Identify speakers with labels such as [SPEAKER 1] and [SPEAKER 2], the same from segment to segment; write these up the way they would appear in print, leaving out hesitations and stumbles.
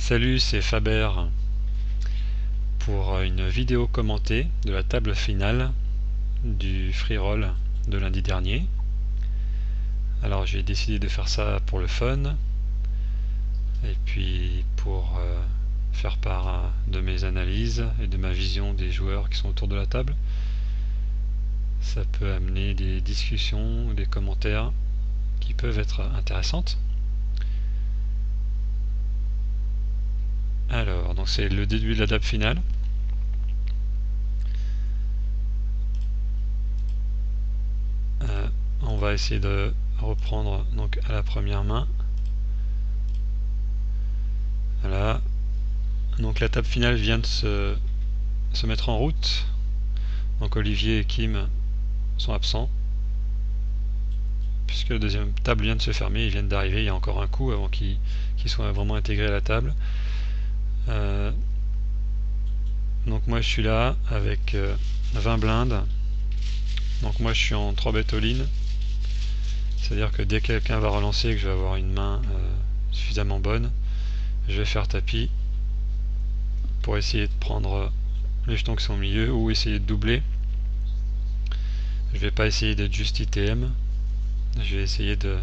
[SPEAKER 1] Salut, c'est Faber pour une vidéo commentée de la table finale du free roll de lundi dernier. Alors j'ai décidé de faire ça pour le fun et puis pour faire part de mes analyses et de ma vision des joueurs qui sont autour de la table. Ça peut amener des discussions ou des commentaires qui peuvent être intéressantes. Alors, donc c'est le début de la table finale. On va essayer de reprendre donc à la première main. Voilà. Donc la table finale vient de se mettre en route. Donc Olivier et Kim sont absents, puisque la deuxième table vient de se fermer, ils viennent d'arriver, il y a encore un coup avant qu'ils soient vraiment intégrés à la table. Donc moi je suis là avec 20 blindes. Donc moi je suis en 3 bet all-in. C'est-à-dire que dès que quelqu'un va relancer et que je vais avoir une main suffisamment bonne, je vais faire tapis pour essayer de prendre les jetons qui sont au milieu ou essayer de doubler. Je vais pas essayer d'être juste ITM. Je vais essayer de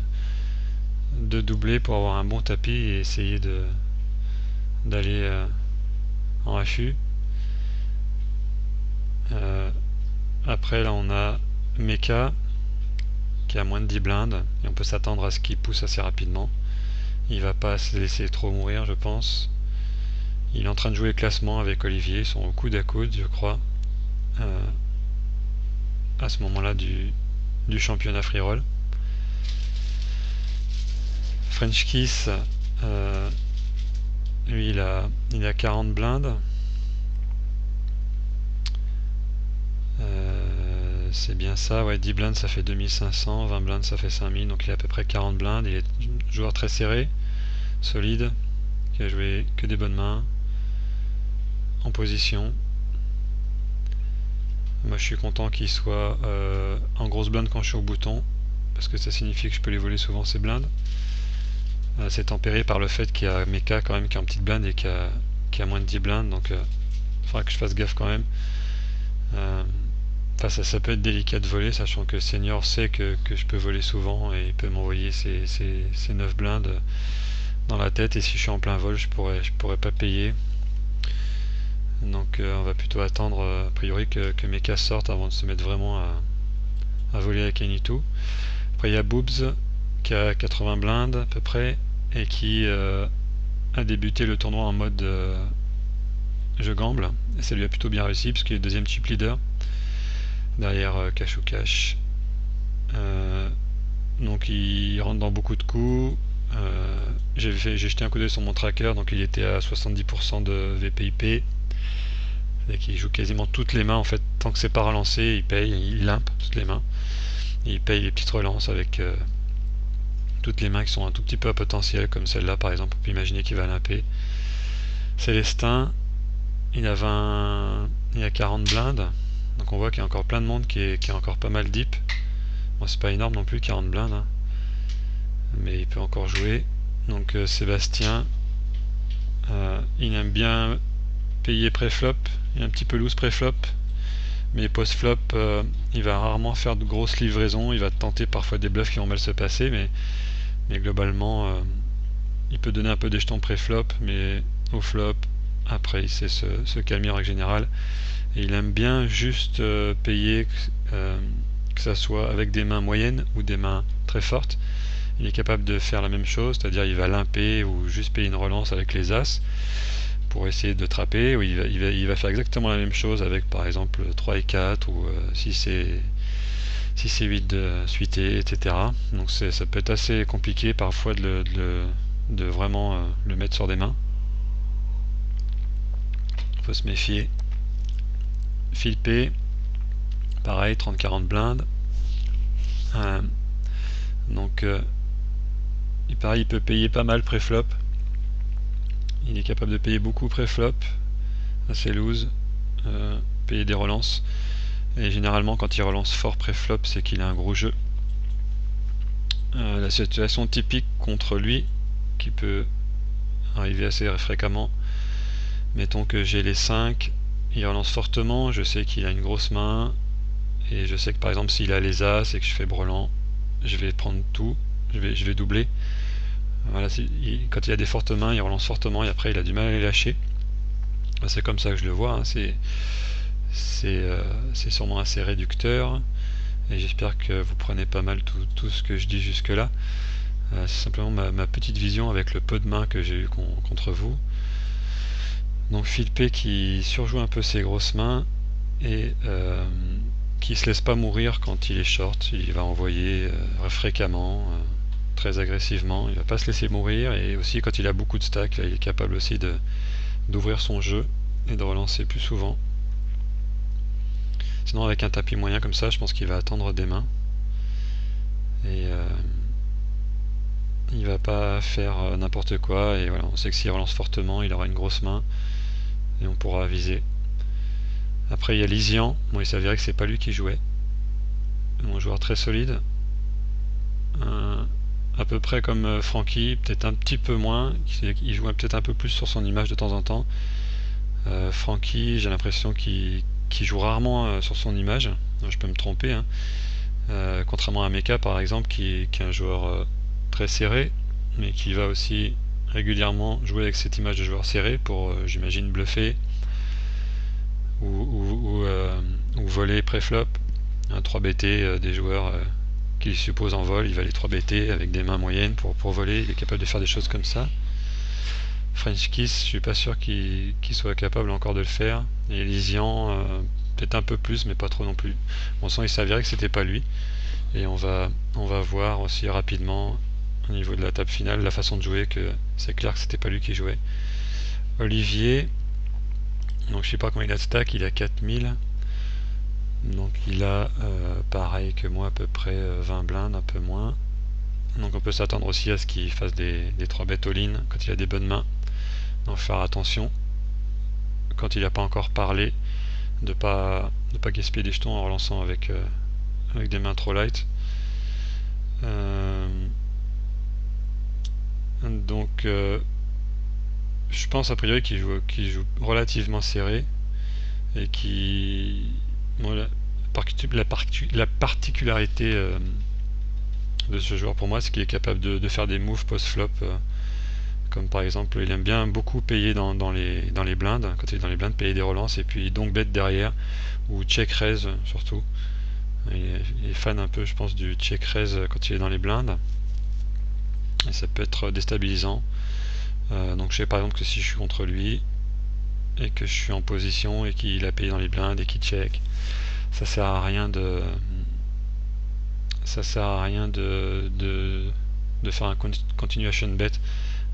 [SPEAKER 1] doubler pour avoir un bon tapis et essayer d'aller en HU. Après là on a Mecha qui a moins de 10 blindes et on peut s'attendre à ce qu'il pousse assez rapidement. Il va pas se laisser trop mourir, je pense. Il est en train de jouer le classement avec Olivier, ils sont au coude à coude je crois à ce moment là du championnat free roll. French Kiss lui il a 40 blindes. C'est bien ça, ouais, 10 blindes ça fait 2500, 20 blindes ça fait 5000, donc il a à peu près 40 blindes. Il est un joueur très serré, solide, qui a joué que des bonnes mains, en position. Moi je suis content qu'il soit en grosse blinde quand je suis au bouton, parce que ça signifie que je peux les voler souvent ces blindes. C'est tempéré par le fait qu'il y a Mecha quand même qui est en petite blinde et qui a moins de 10 blindes, donc il faudra que je fasse gaffe quand même. Enfin, ça peut être délicat de voler, sachant que Senior sait que je peux voler souvent et il peut m'envoyer ces 9 blindes dans la tête, et si je suis en plein vol je pourrais pas payer. Donc on va plutôt attendre a priori que Mecha sorte avant de se mettre vraiment à voler avec Enitu. Après il y a Boobs qui a 80 blindes à peu près et qui a débuté le tournoi en mode je gamble, et ça lui a plutôt bien réussi parce qu'il est deuxième chip leader derrière Cash ou Cash. Donc il rentre dans beaucoup de coups. J'ai jeté un coup d'œil sur mon tracker, donc il était à 70% de VPIP. C'est qu'il joue quasiment toutes les mains en fait, tant que c'est pas relancé, il paye, il limpe toutes les mains. Et il paye les petites relances avec toutes les mains qui sont un tout petit peu à potentiel, comme celle-là par exemple, on peut imaginer qu'il va limper. Célestin, il a 40 blindes. Donc on voit qu'il y a encore plein de monde qui est encore pas mal deep. Bon, c'est pas énorme non plus, 40 blindes, hein. Mais il peut encore jouer. Donc Sébastien, il aime bien payer pré-flop, il est un petit peu loose pré-flop, mais post-flop, il va rarement faire de grosses livraisons, il va tenter parfois des bluffs qui vont mal se passer, mais globalement, il peut donner un peu des jetons pré-flop, mais au flop, après il sait se calmer en règle générale. Et il aime bien juste payer, que ça soit avec des mains moyennes ou des mains très fortes. Il est capable de faire la même chose, c'est-à-dire il va limper ou juste payer une relance avec les as pour essayer de trapper, ou il va faire exactement la même chose avec par exemple 3 et 4 ou 6 et 8 de suité, etc. Donc ça peut être assez compliqué parfois de vraiment le mettre sur des mains. Il faut se méfier. Philippe, pareil, 30-40 blindes. Donc pareil, il peut payer pas mal pré-flop. Il est capable de payer beaucoup pré-flop, assez loose, payer des relances. Et généralement quand il relance fort pré-flop, c'est qu'il a un gros jeu. La situation typique contre lui, qui peut arriver assez fréquemment. Mettons que j'ai les 5, il relance fortement, je sais qu'il a une grosse main, et je sais que par exemple s'il a les As et que je fais brelan, je vais prendre tout, je vais doubler. Voilà, quand il a des fortes mains, il relance fortement et après il a du mal à les lâcher. C'est comme ça que je le vois, hein. C'est sûrement assez réducteur, et j'espère que vous prenez pas mal tout ce que je dis jusque là. C'est simplement ma petite vision avec le peu de mains que j'ai eu contre vous. Donc Philippe qui surjoue un peu ses grosses mains et qui se laisse pas mourir quand il est short. Il va envoyer fréquemment, très agressivement. Il va pas se laisser mourir, et aussi quand il a beaucoup de stacks, il est capable aussi d'ouvrir son jeu et de relancer plus souvent. Sinon avec un tapis moyen comme ça, je pense qu'il va attendre des mains. Et il va pas faire n'importe quoi, et voilà, on sait que s'il relance fortement, il aura une grosse main et on pourra viser. Après il y a Lysian, bon, il s'avérait que c'est pas lui qui jouait. Un joueur très solide, à peu près comme Francky, peut-être un petit peu moins, il joue peut-être un peu plus sur son image de temps en temps. Francky, j'ai l'impression qu'il joue rarement sur son image, je peux me tromper, hein. Contrairement à Mecha par exemple, qui est un joueur très serré, mais qui va aussi régulièrement jouer avec cette image de joueur serré pour, j'imagine, bluffer ou voler pré-flop, un 3BT des joueurs qu'il suppose en vol. Il va les 3BT avec des mains moyennes pour voler. Il est capable de faire des choses comme ça. French Kiss, je suis pas sûr qu'il soit capable encore de le faire. Et Lysian, peut-être un peu plus, mais pas trop non plus. Bon sang, il s'avérait que c'était pas lui. Et on va voir aussi rapidement au niveau de la table finale, la façon de jouer, que c'est clair que c'était pas lui qui jouait. Olivier, donc je sais pas combien il a de stack, il a 4000. Donc il a pareil que moi, à peu près 20 blindes, un peu moins. Donc on peut s'attendre aussi à ce qu'il fasse des 3 bêtes all-in quand il a des bonnes mains. Donc faire attention quand il n'a pas encore parlé de pas gaspiller des jetons en relançant avec des mains trop light. Donc je pense a priori qu'il joue relativement serré, et qui la particularité de ce joueur pour moi, c'est qu'il est capable de faire des moves post-flop, comme par exemple il aime bien beaucoup payer dans les blindes, quand il est dans les blindes, payer des relances et puis donc bet derrière, ou check raise surtout. Il est fan un peu, je pense, du check raise quand il est dans les blindes, et ça peut être déstabilisant. Donc je sais par exemple que si je suis contre lui et que je suis en position et qu'il a payé dans les blindes et qu'il check, ça sert à rien de faire un continuation bet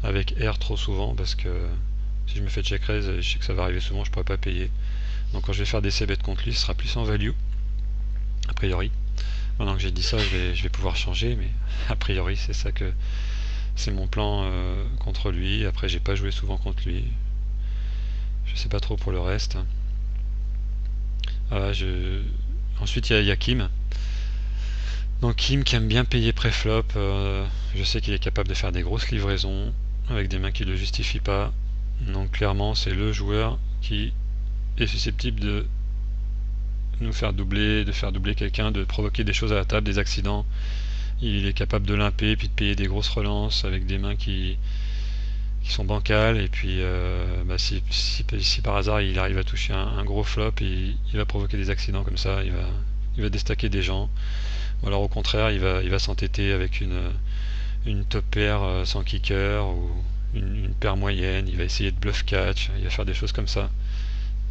[SPEAKER 1] avec R trop souvent, parce que si je me fais check raise, je sais que ça va arriver souvent, je pourrais pas payer. Donc quand je vais faire des c-bet contre lui, ce sera plus en value a priori. Maintenant que j'ai dit ça, je vais pouvoir changer, mais a priori c'est mon plan contre lui. Après j'ai pas joué souvent contre lui, je sais pas trop pour le reste. Ensuite il y a Kim. Donc Kim qui aime bien payer pré-flop, je sais qu'il est capable de faire des grosses livraisons avec des mains qui ne le justifient pas. Donc clairement c'est le joueur qui est susceptible de nous faire doubler, quelqu'un, de provoquer des choses à la table, des accidents. Il est capable de limper, puis de payer des grosses relances avec des mains qui sont bancales, et puis si par hasard il arrive à toucher un gros flop, il va provoquer des accidents comme ça, il va déstacker des gens. Ou alors au contraire il va s'entêter avec une top pair sans kicker, ou une paire moyenne, il va essayer de bluff catch, il va faire des choses comme ça,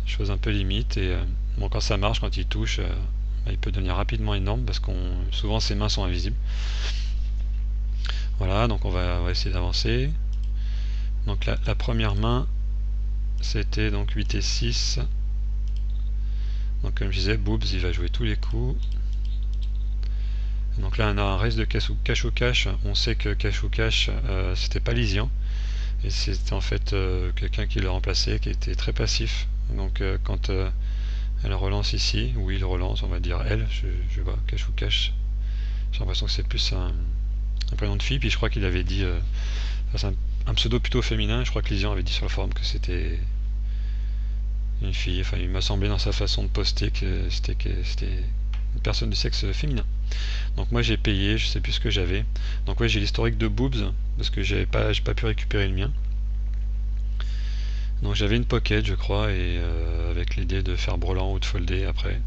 [SPEAKER 1] des choses un peu limites, et bon, quand ça marche, quand il touche, il peut devenir rapidement énorme, parce que souvent ses mains sont invisibles. Voilà, donc on va essayer d'avancer. Donc la première main, c'était donc 8 et 6. Donc comme je disais, Boobs il va jouer tous les coups. Donc là on a un raise de cash ou cash. On sait que cash ou cash c'était pas Lysian, et c'était en fait quelqu'un qui le remplaçait, qui était très passif. Donc quand elle relance ici, ou il relance, on va dire elle, je vois cash ou cash, j'ai l'impression que c'est plus un prénom de fille. Puis je crois qu'il avait dit C'est un pseudo plutôt féminin. Je crois que Lysian avait dit sur le forum que c'était une fille. Enfin, il m'a semblé dans sa façon de poster que c'était une personne du sexe féminin. Donc moi j'ai payé, je sais plus ce que j'avais. Donc ouais, j'ai l'historique de Boobs parce que j'ai pas pu récupérer le mien. Donc j'avais une pocket je crois et avec l'idée de faire brelan ou de folder après.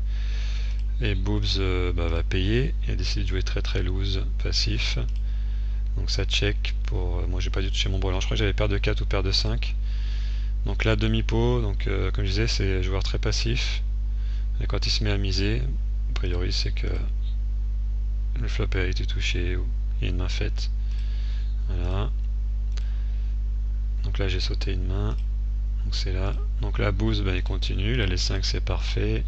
[SPEAKER 1] Et Boobs va payer. Il a décidé de jouer très très loose, passif. Donc ça check pour... moi j'ai pas dû toucher mon brelan, je crois que j'avais paire de 4 ou paire de 5. Donc là demi-pot, donc comme je disais c'est un joueur très passif. Et quand il se met à miser, a priori c'est que le flop a été touché ou il y a une main faite. Voilà. Donc là j'ai sauté une main. Donc c'est là. Donc là Boobs il continue, là les 5 c'est parfait.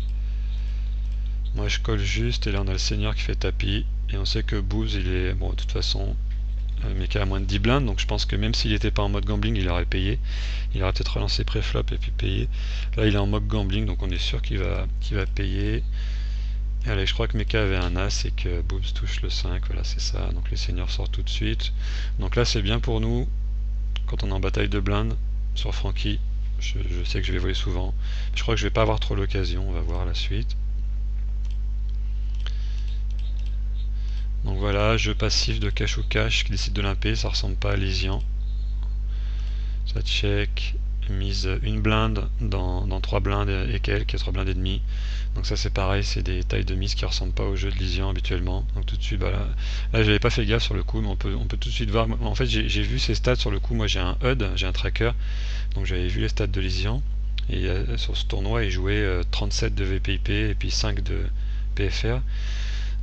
[SPEAKER 1] Moi je colle juste et là on a le seigneur qui fait tapis. Et on sait que Boobs il est... bon de toute façon... mais qui a moins de 10 blindes, donc je pense que même s'il n'était pas en mode gambling, il aurait payé. Il aurait peut-être relancé pré-flop et puis payé. Là, il est en mode gambling, donc on est sûr qu'il va payer. Et allez, je crois que Mecha avait un as et que Boobs touche le 5, voilà, c'est ça. Donc les seigneurs sortent tout de suite. Donc là, c'est bien pour nous, quand on est en bataille de blindes, sur Frankie. Je sais que je vais voler souvent. Je crois que je vais pas avoir trop l'occasion, on va voir la suite. Donc voilà, jeu passif de cash ou cash qui décide de limper, ça ressemble pas à Lysian. Ça check, mise une blinde dans 3 blindes et quelques, 3 blindes et demi. Donc ça c'est pareil, c'est des tailles de mise qui ressemblent pas au jeu de Lysian habituellement. Donc tout de suite, là j'avais pas fait gaffe sur le coup, mais on peut tout de suite voir. En fait j'ai vu ces stats sur le coup, moi j'ai un HUD, j'ai un tracker, donc j'avais vu les stats de Lysian. Et sur ce tournoi il jouait 37 de VPIP et puis 5 de PFR.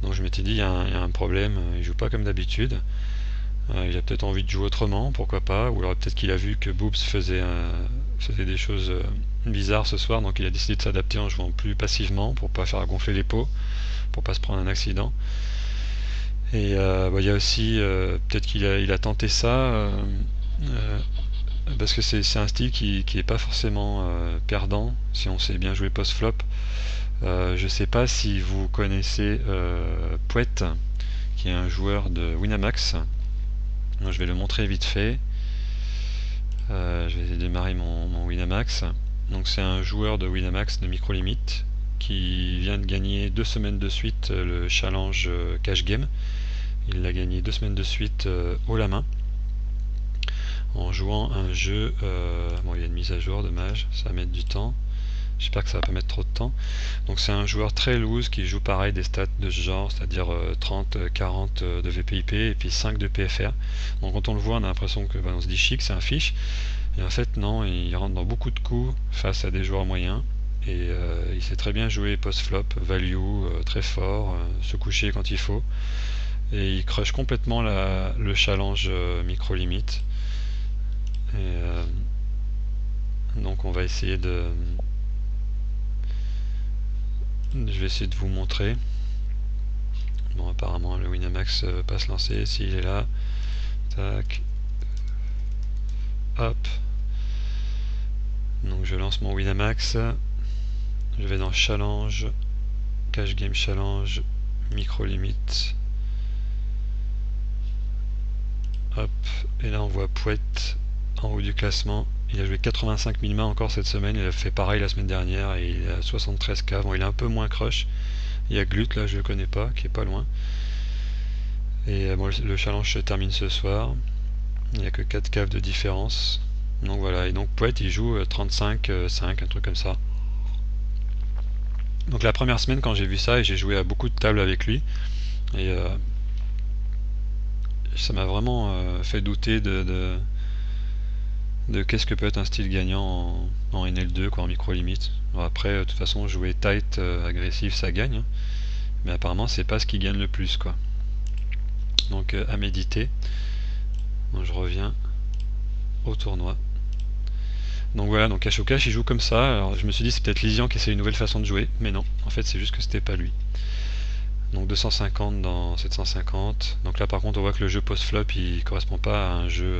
[SPEAKER 1] Donc je m'étais dit, il y a un problème, il joue pas comme d'habitude. Il a peut-être envie de jouer autrement, pourquoi pas. Ou alors peut-être qu'il a vu que Boobs faisait des choses bizarres ce soir, donc il a décidé de s'adapter en jouant plus passivement pour pas faire gonfler les pots, pour pas se prendre un accident. Et il y a aussi, peut-être qu'il a tenté ça, parce que c'est un style qui est pas forcément perdant, si on sait bien jouer post-flop. Je sais pas si vous connaissez Pouet, qui est un joueur de Winamax. Je vais le montrer vite fait. Je vais démarrer mon Winamax. Donc c'est un joueur de Winamax de micro-limite qui vient de gagner 2 semaines de suite le challenge cash game. Il l'a gagné 2 semaines de suite haut la main en jouant un jeu. Bon, il y a une mise à jour, dommage, ça va mettre du temps. J'espère que ça va pas mettre trop de temps. Donc c'est un joueur très loose qui joue pareil des stats de ce genre, c'est-à-dire 30, 40 de VPIP et puis 5 de PFR. Donc quand on le voit, on a l'impression que on se dit chic, c'est un fiche. Et en fait non, il rentre dans beaucoup de coups face à des joueurs moyens. Et il sait très bien jouer post-flop, value, très fort, se coucher quand il faut. Et il crush complètement le challenge micro-limite. Donc on va essayer de... Je vais essayer de vous montrer. Bon, apparemment le Winamax va pas se lancer. S'il est là, tac, hop. Donc je lance mon Winamax. Je vais dans Challenge, Cash Game Challenge, Micro Limite. Hop, et là on voit Pouet en haut du classement. Il a joué 85 000 mains encore cette semaine, il a fait pareil la semaine dernière et il est à 73K. Bon, il est un peu moins crush. Il y a Glut, là je le connais pas, qui est pas loin. Et bon, le challenge se termine ce soir. Il n'y a que 4 caves de différence. Donc voilà, et donc Pouet il joue 35-5, un truc comme ça. Donc la première semaine quand j'ai vu ça, et j'ai joué à beaucoup de tables avec lui, et ça m'a vraiment fait douter de qu'est-ce que peut être un style gagnant en NL2, quoi, en micro-limite. Après, de toute façon, jouer tight, agressif, ça gagne. Hein. Mais apparemment, c'est pas ce qui gagne le plus, quoi. Donc, à méditer. Donc, je reviens au tournoi. Donc voilà, donc cash au cash, il joue comme ça. Alors, je me suis dit, c'est peut-être Lysian qui essaie une nouvelle façon de jouer. Mais non, en fait, c'est juste que c'était pas lui. Donc 250 dans 750. Donc là, par contre, on voit que le jeu post-flop, il correspond pas à un jeu...